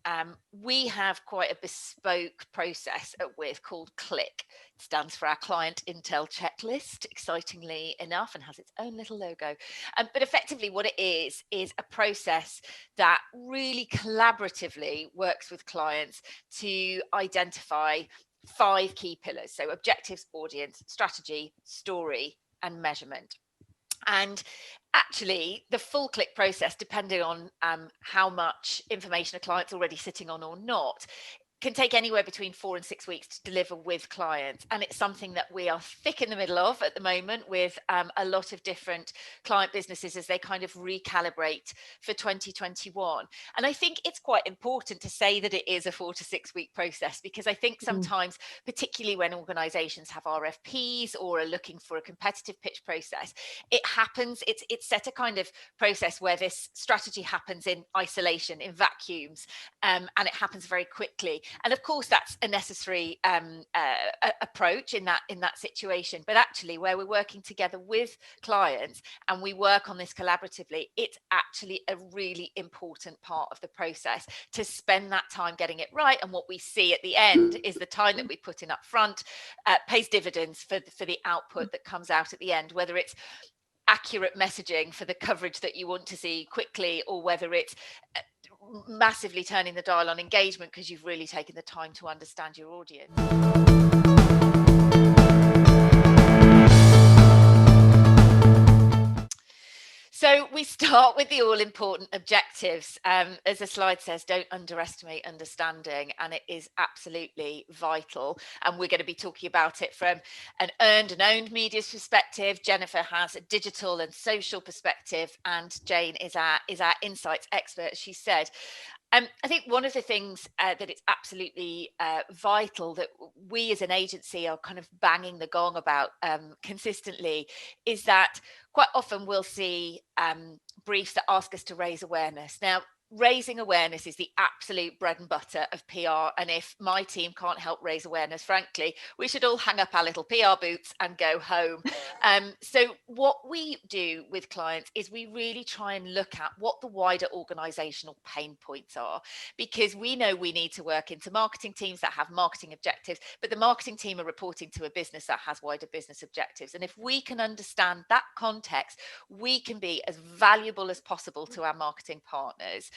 Dan, we have quite a bespoke process at With called CLIck. It stands for our Client Intel Checklist, excitingly enough, and has its own little logo. But effectively what it is a process that really collaboratively works with clients to identify 5 key pillars. So objectives, audience, strategy, story, and measurement. And actually, the full CLIck process, depending on how much information a client's already sitting on or not, can take anywhere between 4 and 6 weeks to deliver with clients. And it's something that we are thick in the middle of at the moment with a lot of different client businesses as they kind of recalibrate for 2021. And I think it's quite important to say that it is a 4 to 6 week process, because I think sometimes, particularly when organizations have RFPs or are looking for a competitive pitch process, it happens, it's set a kind of process where this strategy happens in isolation, in vacuums, and it happens very quickly. And of course, that's a necessary approach in that situation. But actually, where we're working together with clients and we work on this collaboratively, it's actually a really important part of the process to spend that time getting it right. And what we see at the end is the time that we put in up front pays dividends for the output that comes out at the end, whether it's accurate messaging for the coverage that you want to see quickly, or whether it's massively turning the dial on engagement because you've really taken the time to understand your audience. So we start with the all-important objectives. As the slide says, don't underestimate understanding, and it is absolutely vital. And we're going to be talking about it from an earned and owned media's perspective. Jennifer has a digital and social perspective, and Jane is our insights expert, she said. I think one of the things that it's absolutely vital that we as an agency are kind of banging the gong about consistently is that quite often we'll see briefs that ask us to raise awareness. Now, raising awareness is the absolute bread and butter of PR. And if my team can't help raise awareness, frankly, we should all hang up our little PR boots and go home. So what we do with clients is we really try and look at what the wider organizational pain points are, because we know we need to work into marketing teams that have marketing objectives, but the marketing team are reporting to a business that has wider business objectives. And if we can understand that context, we can be as valuable as possible to our marketing partners.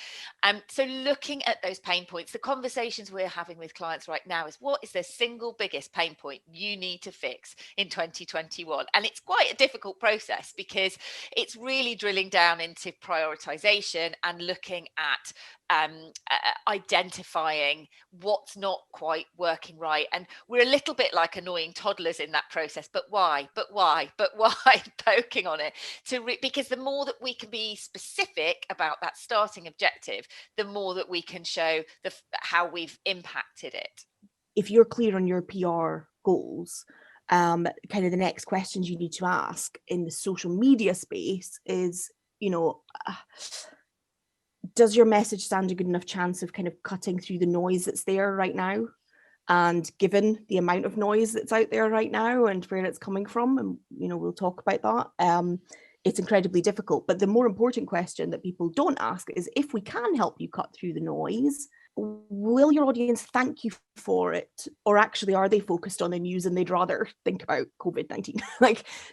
So looking at those pain points, the conversations we're having with clients right now is, what is the single biggest pain point you need to fix in 2021? And it's quite a difficult process because it's really drilling down into prioritization and looking at identifying what's not quite working right. And we're a little bit like annoying toddlers in that process. But why? Poking on it because the more that we can be specific about that starting objective, the more that we can show how we've impacted it. If you're clear on your PR goals, kind of the next questions you need to ask in the social media space is, does your message stand a good enough chance of kind of cutting through the noise that's there right now? And given the amount of noise that's out there right now and where it's coming from, and we'll talk about that, it's incredibly difficult. But the more important question that people don't ask is, if we can help you cut through the noise, will your audience thank you for it? Or actually, are they focused on the news and they'd rather think about COVID-19?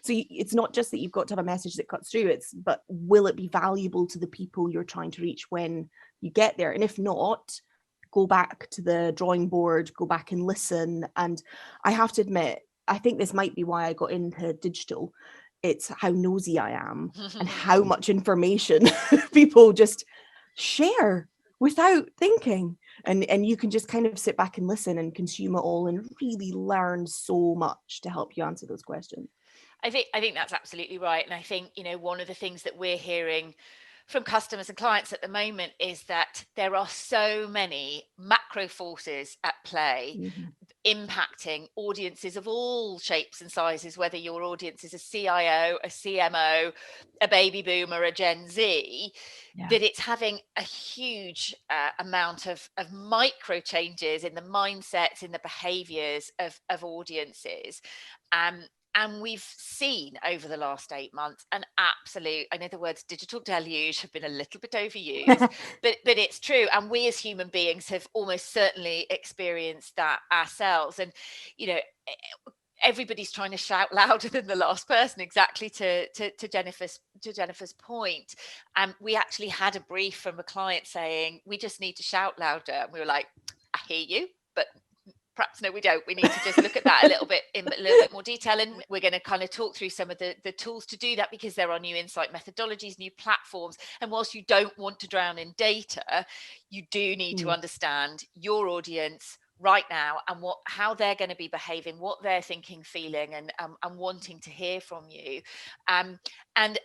So it's not just that you've got to have a message that cuts through, but will it be valuable to the people you're trying to reach when you get there? And if not, go back to the drawing board, go back and listen. And I have to admit, I think this might be why I got into digital. It's how nosy I am and how much information people just share without thinking. And you can just kind of sit back and listen and consume it all and really learn so much to help you answer those questions. I think that's absolutely right. And I think, one of the things that we're hearing from customers and clients at the moment is that there are so many macro forces at play impacting audiences of all shapes and sizes, whether your audience is a CIO, a CMO, a baby boomer, a Gen Z, that it's having a huge amount of micro changes in the mindsets, in the behaviors of audiences. And we've seen over the last 8 months an absolute, I know the words digital deluge have been a little bit overused, but it's true. And we as human beings have almost certainly experienced that ourselves. And, you know, everybody's trying to shout louder than the last person, exactly to Jennifer's point. We actually had a brief from a client saying, we just need to shout louder. And we were like, I hear you, but perhaps no, we don't. We need to just look at that a little bit in a little bit more detail, and we're going to kind of talk through some of the tools to do that, because there are new insight methodologies, new platforms, and whilst you don't want to drown in data, you do need to understand your audience right now and how they're going to be behaving, what they're thinking, feeling, and wanting to hear from you, and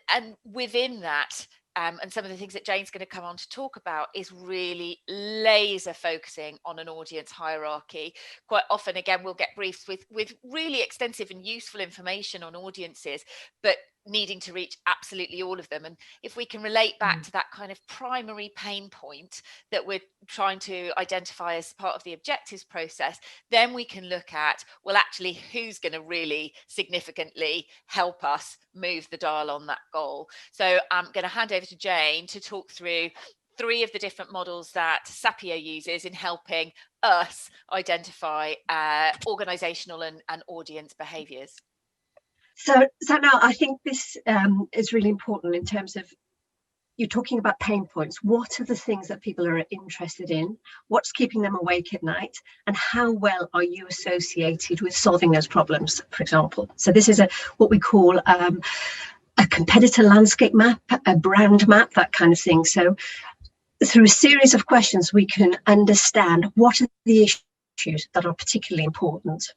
within that. And some of the things that Jane's going to come on to talk about is really laser focusing on an audience hierarchy. Quite often, again, we'll get briefs with really extensive and useful information on audiences, but needing to reach absolutely all of them. And if we can relate back to that kind of primary pain point that we're trying to identify as part of the objectives process, then we can look at, well, actually, who's going to really significantly help us move the dial on that goal. So I'm going to hand over to Jane to talk through 3 of the different models that Sapio uses in helping us identify organizational and audience behaviors. So now I think this is really important in terms of, you're talking about pain points. What are the things that people are interested in? What's keeping them awake at night? And how well are you associated with solving those problems, for example? So this is what we call a competitor landscape map, a brand map, that kind of thing. So through a series of questions, we can understand what are the issues that are particularly important.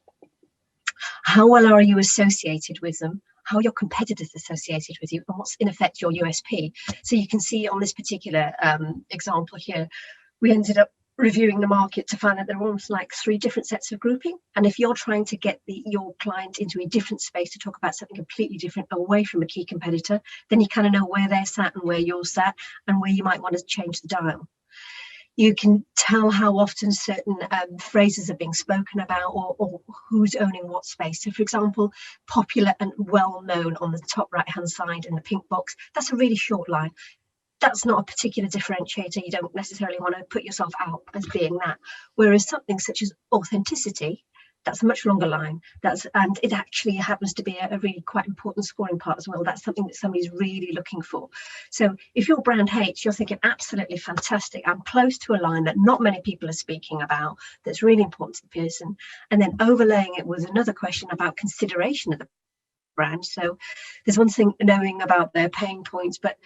How well are you associated with them? How are your competitors associated with you? And what's in effect your USP? So you can see on this particular example here, we ended up reviewing the market to find that there are almost like 3 different sets of grouping. And if you're trying to get your client into a different space to talk about something completely different away from a key competitor, then you kind of know where they're sat and where you're sat and where you might want to change the dial. You can tell how often certain phrases are being spoken about, or who's owning what space. So for example, popular and well known on the top right hand side in the pink box, that's a really short line. That's not a particular differentiator. You don't necessarily want to put yourself out as being that. Whereas something such as authenticity, that's a much longer line. And it actually happens to be a really quite important scoring part as well. That's something that somebody's really looking for. So if your brand hates, you're thinking absolutely fantastic. I'm close to a line that not many people are speaking about, that's really important to the person. And then overlaying it with another question about consideration of the brand. So there's one thing knowing about their pain points, but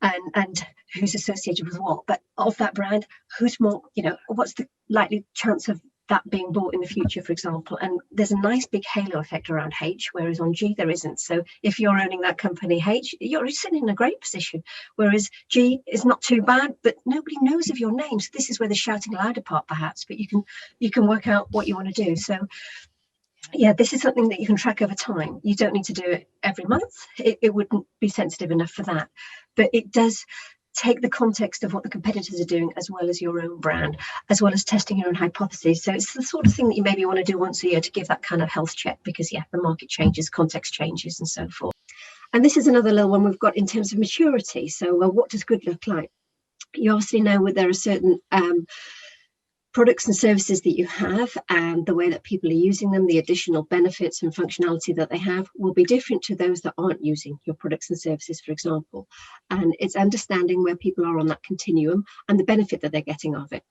and who's associated with what, but of that brand, who's more, what's the likely chance of that being bought in the future, for example. And there's a nice big halo effect around H, whereas on G there isn't. So if you're owning that company H, you're sitting in a great position, whereas G is not too bad, but nobody knows of your name. So this is where the shouting louder part perhaps, but you can work out what you want to do. So yeah, this is something that you can track over time. You don't need to do it every month. It wouldn't be sensitive enough for that, but it does take the context of what the competitors are doing, as well as your own brand, as well as testing your own hypotheses. So it's the sort of thing that you maybe want to do once a year to give that kind of health check, because yeah, the market changes, context changes, and so forth. And this is another little one we've got in terms of maturity. So what does good look like? You obviously know that there are certain products and services that you have, and the way that people are using them, the additional benefits and functionality that they have will be different to those that aren't using your products and services, for example. And it's understanding where people are on that continuum and the benefit that they're getting of it.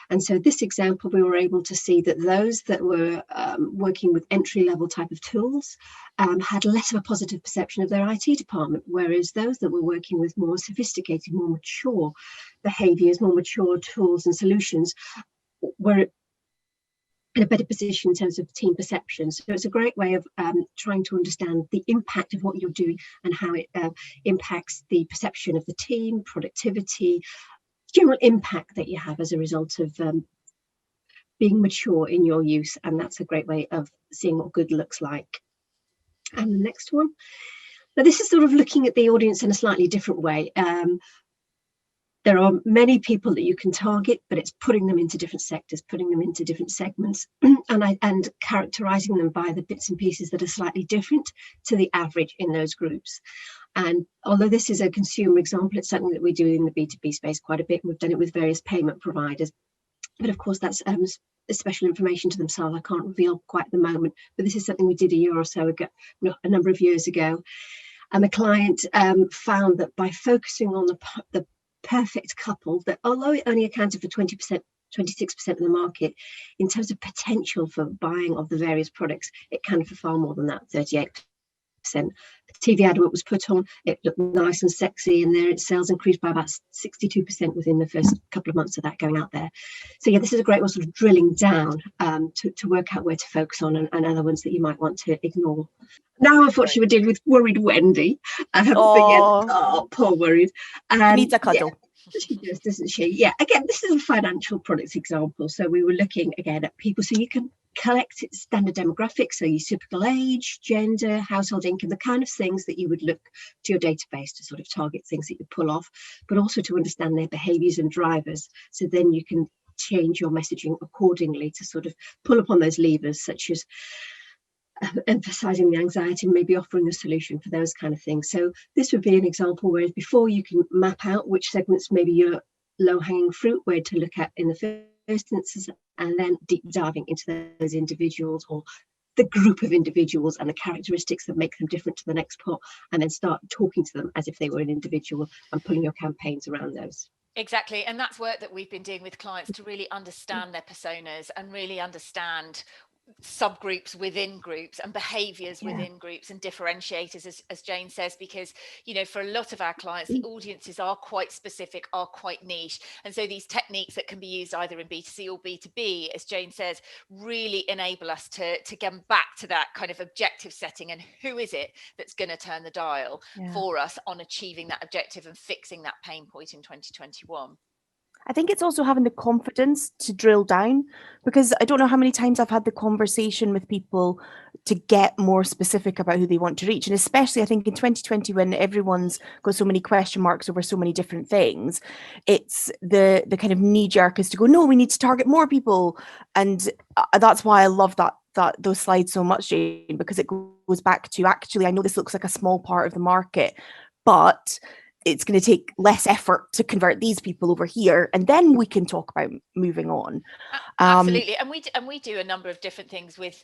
And so this example, we were able to see that those that were working with entry-level type of tools had less of a positive perception of their IT department, whereas those that were working with more sophisticated, more mature behaviors, more mature tools and solutions were in a better position in terms of team perception. So it's a great way of trying to understand the impact of what you're doing and how it impacts the perception of the team, productivity, general impact that you have as a result of being mature in your use. And that's a great way of seeing what good looks like. And the next one. Now, this is sort of looking at the audience in a slightly different way. There are many people that you can target, but it's putting them into different sectors, putting them into different segments, and characterizing them by the bits and pieces that are slightly different to the average in those groups. And although this is a consumer example, it's something that we do in the B2B space quite a bit. We've done it with various payment providers. But of course, that's special information to themselves. I can't reveal quite at the moment, but this is something we did a year or so ago, a number of years ago. And the client found that by focusing on the perfect couple, that although it only accounted for 20%, 26% of the market, in terms of potential for buying of the various products, it can for far more than that, 38%. The TV advert was put on, it looked nice and sexy, and their sales increased by about 62% within the first couple of months of that going out there. So yeah, this is a great one, sort of drilling down to work out where to focus on and other ones that you might want to ignore. Now, unfortunately, we're dealing with worried Wendy. Poor worried. She needs a cuddle. Yeah, she does, doesn't she? Yeah, again, this is a financial products example. So we were looking again at people, so you can collect standard demographics, so your typical age, gender, household income, the kind of things that you would look to your database to sort of target things that you pull off, but also to understand their behaviours and drivers. So then you can change your messaging accordingly to sort of pull upon those levers, such as emphasizing the anxiety and maybe offering a solution for those kind of things. So this would be an example where before you can map out which segments maybe your low-hanging fruit, where to look at in the first instance, and then deep diving into those individuals or the group of individuals and the characteristics that make them different to the next pot, and then start talking to them as if they were an individual and pulling your campaigns around those. Exactly. And that's work that we've been doing with clients to really understand their personas and really understand subgroups within groups and behaviors within groups and differentiators, as Jane says, because for a lot of our clients the audiences are quite specific, are quite niche, and so these techniques that can be used either in B2C or B2B, as Jane says, really enable us to get back to that kind of objective setting and who is it that's going to turn the dial for us on achieving that objective and fixing that pain point in 2021. I think it's also having the confidence to drill down, because I don't know how many times I've had the conversation with people to get more specific about who they want to reach. And especially I think in 2020, when everyone's got so many question marks over so many different things, it's the kind of knee jerk is to go, no, we need to target more people. And that's why I love those slides so much, Jane, because it goes back to, actually, I know this looks like a small part of the market, but it's going to take less effort to convert these people over here, and then we can talk about moving on. Absolutely. And we do a number of different things with,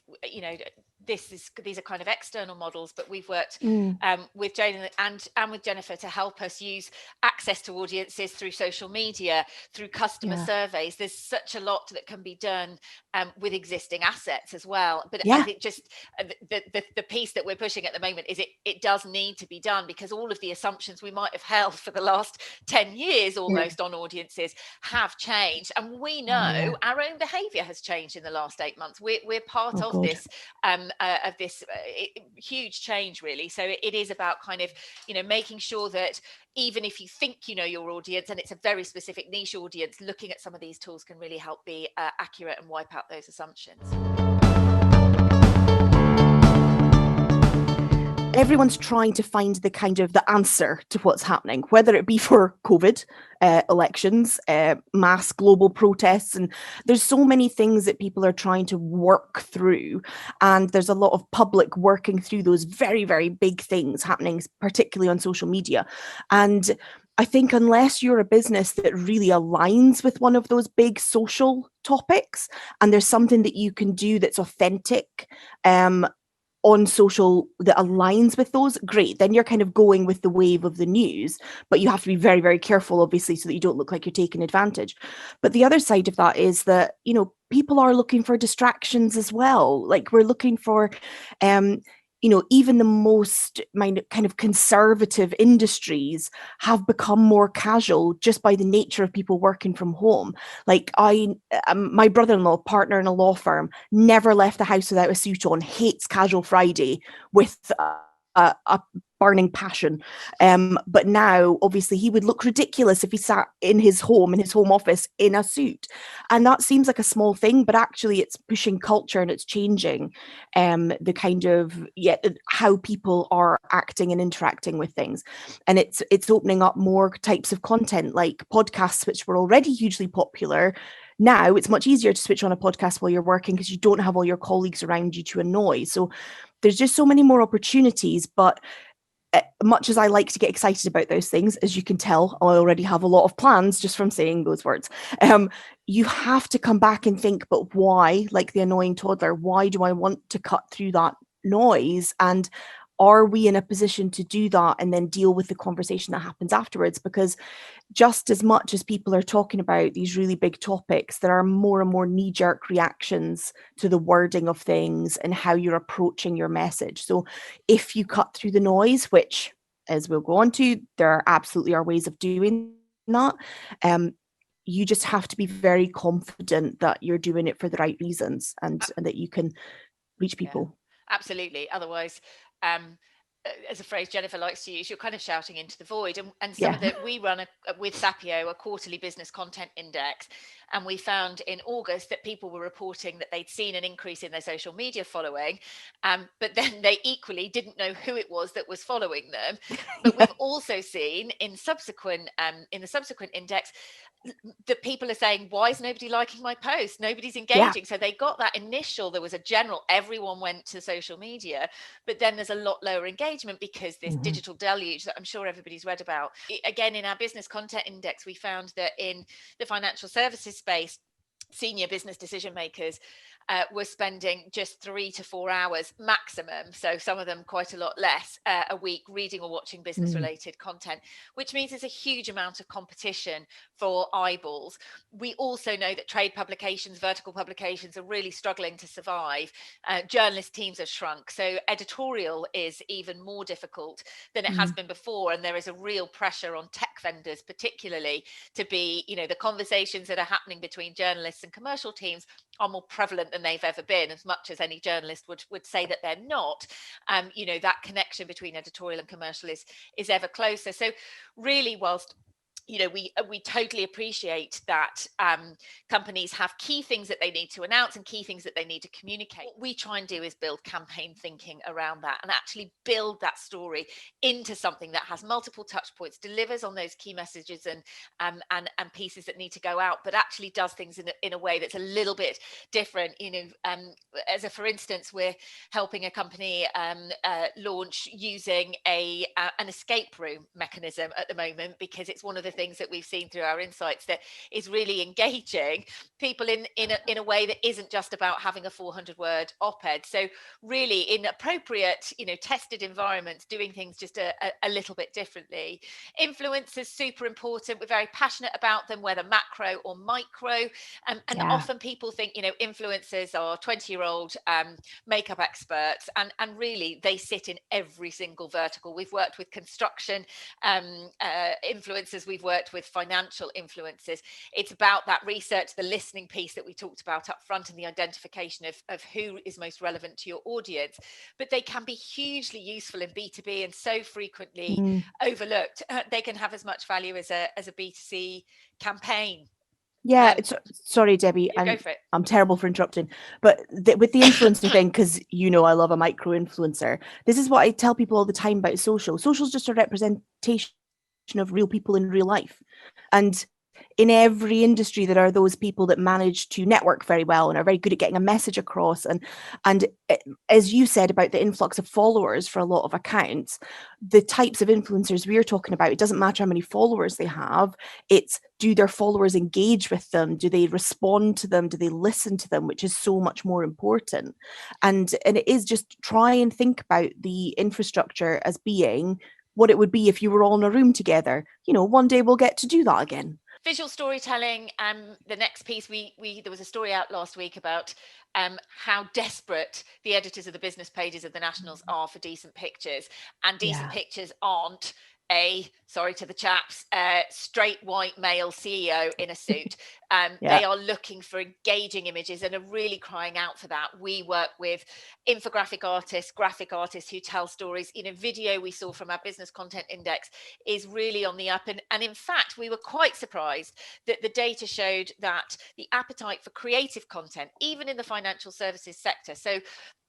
these are kind of external models, but we've worked with Jane and with Jennifer to help us use access to audiences through social media, through customer surveys. There's such a lot that can be done with existing assets as well. But I think just the piece that we're pushing at the moment is it does need to be done, because all of the assumptions we might have held for the last 10 years almost on audiences have changed. And we know our own behavior has changed in the last 8 months. We're part of this huge change, really. So it is about kind of making sure that even if you think you know your audience and it's a very specific niche audience, looking at some of these tools can really help be accurate and wipe out those assumptions. Everyone's trying to find the answer to what's happening, whether it be for COVID, elections, mass global protests, and there's so many things that people are trying to work through, and there's a lot of public working through those very, very big things happening, particularly on social media. And I think unless you're a business that really aligns with one of those big social topics, and there's something that you can do that's authentic, on social that aligns with those, great, then you're kind of going with the wave of the news, but you have to be very, very careful, obviously, so that you don't look like you're taking advantage. But the other side of that is that, people are looking for distractions as well. Like, we're looking for, even the most kind of conservative industries have become more casual just by the nature of people working from home. Like my brother-in-law, partner in a law firm, never left the house without a suit on, hates casual Friday with a burning passion. But now, obviously, he would look ridiculous if he sat in his home office in a suit. And that seems like a small thing, but actually it's pushing culture and it's changing the kind of, how people are acting and interacting with things. And it's opening up more types of content, like podcasts, which were already hugely popular. Now it's much easier to switch on a podcast while you're working because you don't have all your colleagues around you to annoy. So there's just so many more opportunities. But much as I like to get excited about those things, as you can tell, I already have a lot of plans just from saying those words. You have to come back and think, but why, like the annoying toddler, why do I want to cut through that noise? And are we in a position to do that and then deal with the conversation that happens afterwards? Because just as much as people are talking about these really big topics, there are more and more knee-jerk reactions to the wording of things and how you're approaching your message. So if you cut through the noise, which, as we'll go on to, there absolutely are ways of doing that, you just have to be very confident that you're doing it for the right reasons and that you can reach people. Yeah, absolutely. Otherwise, as a phrase Jennifer likes to use, you're kind of shouting into the void. And some of we run with Sapio a quarterly business content index, and we found in August that people were reporting that they'd seen an increase in their social media following, but then they equally didn't know who it was that was following them. But we've also seen in the subsequent index, the people are saying, why is nobody liking my post? Nobody's engaging. So they got that initial, there was a general, everyone went to social media, but then there's a lot lower engagement because this digital deluge that I'm sure everybody's read about. Again, in our business content index, we found that in the financial services space, senior business decision makers were spending just 3 to 4 hours maximum, so some of them quite a lot less, a week reading or watching business related content, which means there's a huge amount of competition for eyeballs. We also know that trade publications, vertical publications are really struggling to survive. Journalist teams have shrunk, so editorial is even more difficult than it has been before, and there is a real pressure on tech vendors particularly to be, the conversations that are happening between journalists and commercial teams are more prevalent than they've ever been, as much as any journalist would say that they're not. That connection between editorial and commercial is ever closer. So really, whilst we totally appreciate that companies have key things that they need to announce and key things that they need to communicate. What we try and do is build campaign thinking around that and actually build that story into something that has multiple touch points, delivers on those key messages and pieces that need to go out, but actually does things in a way that's a little bit different. For instance, we're helping a company launch using an escape room mechanism at the moment, because it's one of the things that we've seen through our insights that is really engaging people in a way that isn't just about having a 400-word op-ed. So really, in appropriate, tested environments, doing things just a little bit differently. Influencers, super important. We're very passionate about them, whether macro or micro. And often people think, influencers are 20-year-old makeup experts, and really they sit in every single vertical. We've worked with construction influencers, we've worked with financial influencers. It's about that research, the listening piece that we talked about up front, and the identification of who is most relevant to your audience. But they can be hugely useful in B2B and so frequently overlooked. They can have as much value as a B2C campaign. Yeah, sorry, Debbie, I'm terrible for interrupting, but with the influencer thing, because I love a micro influencer. This is what I tell people all the time about social. Social is just a representation of real people in real life, and in every industry there are those people that manage to network very well and are very good at getting a message across, and as you said about the influx of followers for a lot of accounts, the types of influencers we're talking about, it doesn't matter how many followers they have, it's do their followers engage with them, do they respond to them, do they listen to them, which is so much more important. And it is just try and think about the infrastructure as being what it would be if you were all in a room together. One day we'll get to do that again. Visual storytelling. The next piece, there was a story out last week about how desperate the editors of the business pages of the Nationals are for decent pictures, and decent pictures aren't sorry to the chaps, straight white male CEO in a suit. They are looking for engaging images and are really crying out for that. We work with infographic artists, graphic artists who tell stories. Video we saw from our business content index is really on the up. And in fact, we were quite surprised that the data showed that the appetite for creative content, even in the financial services sector, so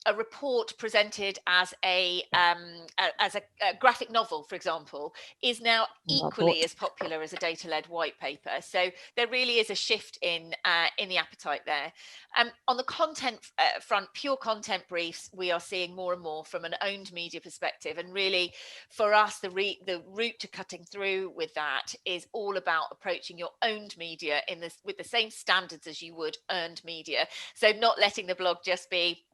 a report presented as a graphic novel, for example, is now equally as popular as a data-led white paper. So there really is a shift in the appetite there. On the content front, pure content briefs, we are seeing more and more from an owned media perspective. And really, for us, the route to cutting through with that is all about approaching your owned media with the same standards as you would earned media. So not letting the blog just be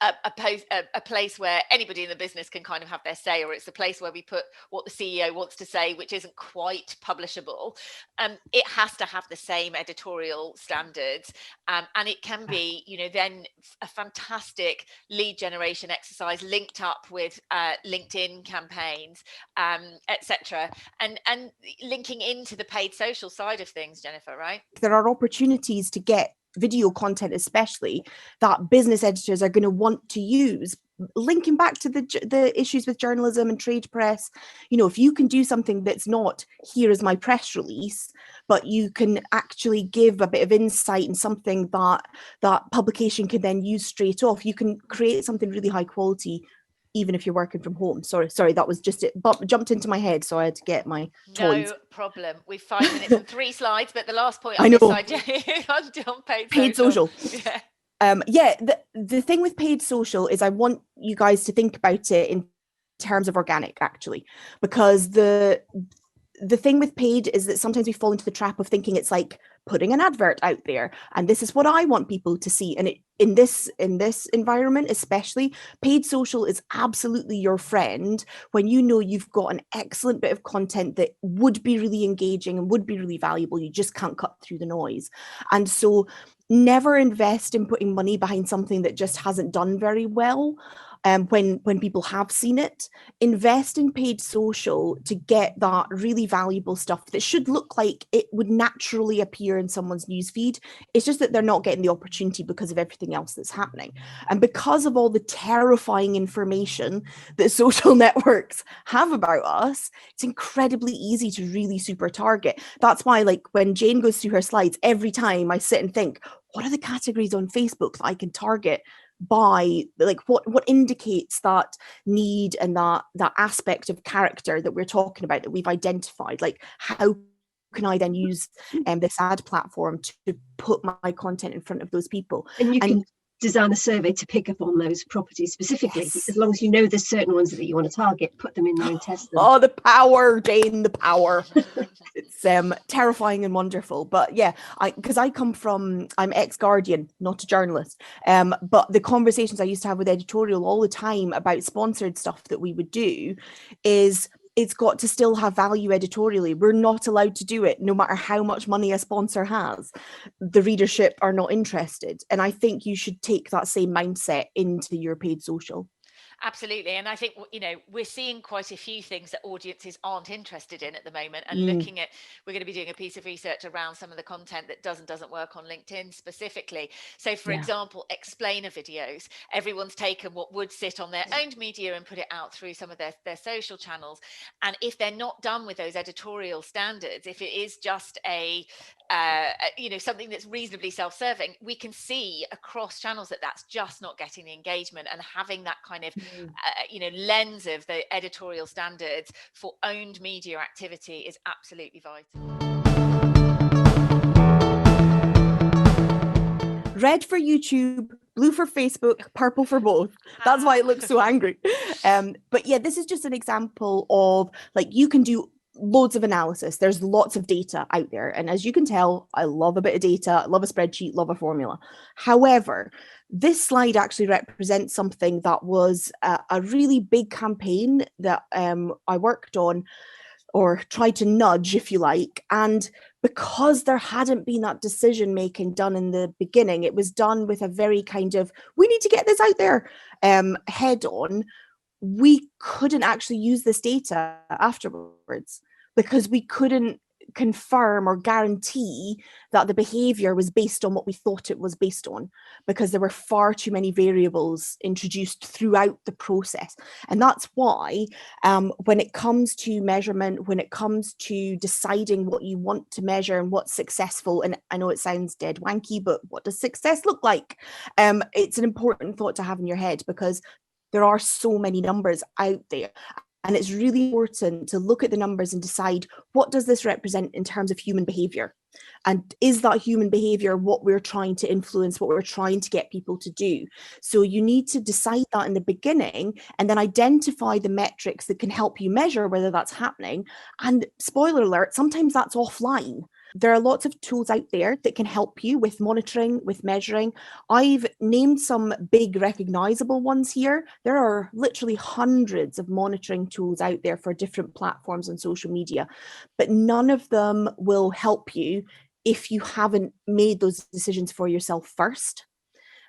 a place where anybody in the business can kind of have their say, or it's a place where we put what the CEO wants to say, which isn't quite publishable. It has to have the same editorial standards, and it can be, then a fantastic lead generation exercise linked up with LinkedIn campaigns, etc., and linking into the paid social side of things, Jennifer, right? There are opportunities to get video content, especially, that business editors are going to want to use, linking back to the issues with journalism and trade press. If you can do something that's not, here is my press release, but you can actually give a bit of insight and something that publication can then use straight off, you can create something really high quality, even if you're working from home. Sorry, that was just it. But jumped into my head, so I had to get my toys. No problem. We've 5 minutes and 3 slides, but the last point on this side, on paid social. Yeah. The thing with paid social is I want you guys to think about it in terms of organic, actually, because the thing with paid is that sometimes we fall into the trap of thinking it's like putting an advert out there and this is what I want people to see. And in this environment, especially, paid social is absolutely your friend when you've got an excellent bit of content that would be really engaging and would be really valuable. You just can't cut through the noise. And so never invest in putting money behind something that just hasn't done very well. When people have seen it, invest in paid social to get that really valuable stuff that should look like it would naturally appear in someone's newsfeed. It's just that they're not getting the opportunity because of everything else that's happening. And because of all the terrifying information that social networks have about us, it's incredibly easy to really super target. That's why, like, when Jane goes through her slides, every time I sit and think, what are the categories on Facebook that I can target by, like, what indicates that need and that aspect of character that we're talking about, that we've identified? Like, how can I then use this ad platform to put my content in front of those people? And you can design a survey to pick up on those properties specifically. Yes. As long as you know there's certain ones that you want to target, put them in there and test them. Oh, the power, Jane, the power. It's terrifying and wonderful. But yeah, I'm ex-Guardian, not a journalist. But the conversations I used to have with editorial all the time about sponsored stuff that we would do is, it's got to still have value editorially. We're not allowed to do it no matter how much money a sponsor has. The readership are not interested. And I think you should take that same mindset into your paid social. Absolutely. And I think, we're seeing quite a few things that audiences aren't interested in at the moment, and looking at, we're going to be doing a piece of research around some of the content that doesn't work on LinkedIn specifically. So for example, explainer videos, everyone's taken what would sit on their owned media and put it out through some of their social channels. And if they're not done with those editorial standards, if it is just something that's reasonably self-serving, we can see across channels that that's just not getting the engagement. And having that kind of lens of the editorial standards for owned media activity is absolutely vital. Red for YouTube, blue for Facebook, purple for both. That's why it looks so angry. But yeah, this is just an example of, like, you can do loads of analysis. There's lots of data out there. And as you can tell, I love a bit of data, I love a spreadsheet, love a formula. However, this slide actually represents something that was a really big campaign that I worked on, or tried to nudge, if you like. And because there hadn't been that decision making done in the beginning, it was done with a very kind of, we need to get this out there head on. we couldn't actually use this data afterwards because we couldn't confirm or guarantee that the behavior was based on what we thought it was based on, because there were far too many variables introduced throughout the process. And that's why when it comes to measurement, when it comes to deciding what you want to measure and what's successful, and I know it sounds dead wanky, but what does success look like? It's an important thought to have in your head, because there are so many numbers out there. And it's really important to look at the numbers and decide, what does this represent in terms of human behavior? And is that human behavior what we're trying to influence, what we're trying to get people to do? So you need to decide that in the beginning, and then identify the metrics that can help you measure whether that's happening. And spoiler alert, sometimes that's offline. There are lots of tools out there that can help you with monitoring, with measuring. I've named some big recognizable ones here. There are literally hundreds of monitoring tools out there for different platforms on social media, but none of them will help you if you haven't made those decisions for yourself first,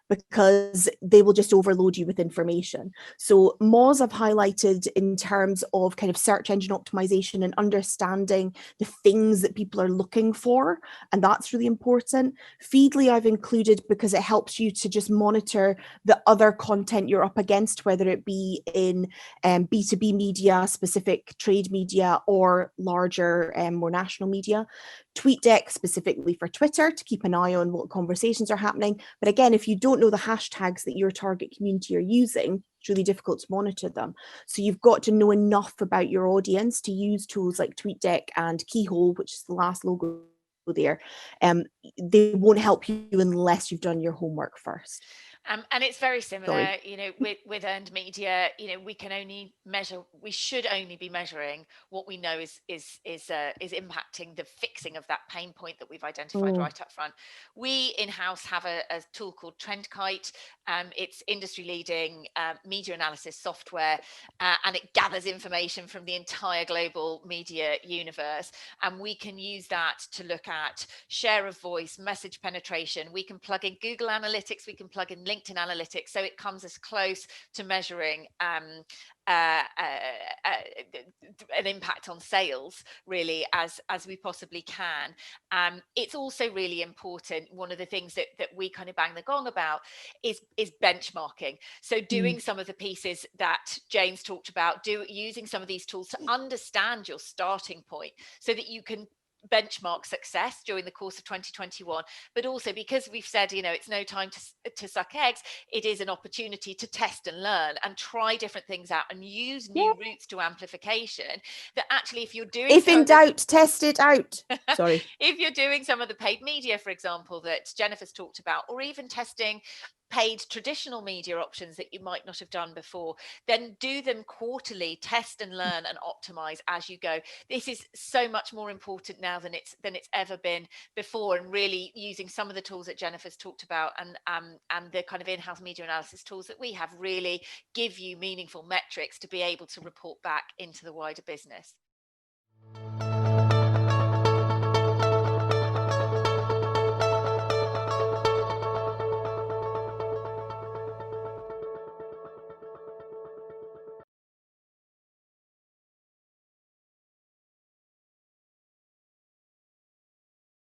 because they will just overload you with information. So Moz I've highlighted in terms of kind of search engine optimization and understanding the things that people are looking for, and that's really important. Feedly I've included because it helps you to just monitor the other content you're up against, whether it be in B2B media, specific trade media, or larger, more national media. TweetDeck specifically for Twitter to keep an eye on what conversations are happening. But again, if you don't know the hashtags that your target community are using, it's really difficult to monitor them. So you've got to know enough about your audience to use tools like TweetDeck and Keyhole, which is the last logo there. They won't help you unless you've done your homework first. And it's very similar, Sorry. you know, with earned media. You know, we should only be measuring what we know is impacting the fixing of that pain point that we've identified right up front. We in-house have a tool called TrendKite. It's industry leading media analysis software, and it gathers information from the entire global media universe. And we can use that to look at share of voice, message penetration. We can plug in Google Analytics, we can plug in LinkedIn Analytics, so it comes as close to measuring an impact on sales really as we possibly can. It's also really important. One of the things that we kind of bang the gong about is benchmarking. So doing some of the pieces that Jane's talked about, using some of these tools to understand your starting point so that you can benchmark success during the course of 2021. But also, because we've said, you know, it's no time to suck eggs, it is an opportunity to test and learn and try different things out and use new routes to amplification. That actually, if you're doing, if in doubt, test it out. Sorry. If you're doing some of the paid media, for example, that Jennifer's talked about, or even testing paid traditional media options that you might not have done before, then do them quarterly, test and learn and optimize as you go. This is so much more important now than it's ever been before, and really using some of the tools that Jennifer's talked about and the kind of in-house media analysis tools that we have really give you meaningful metrics to be able to report back into the wider business.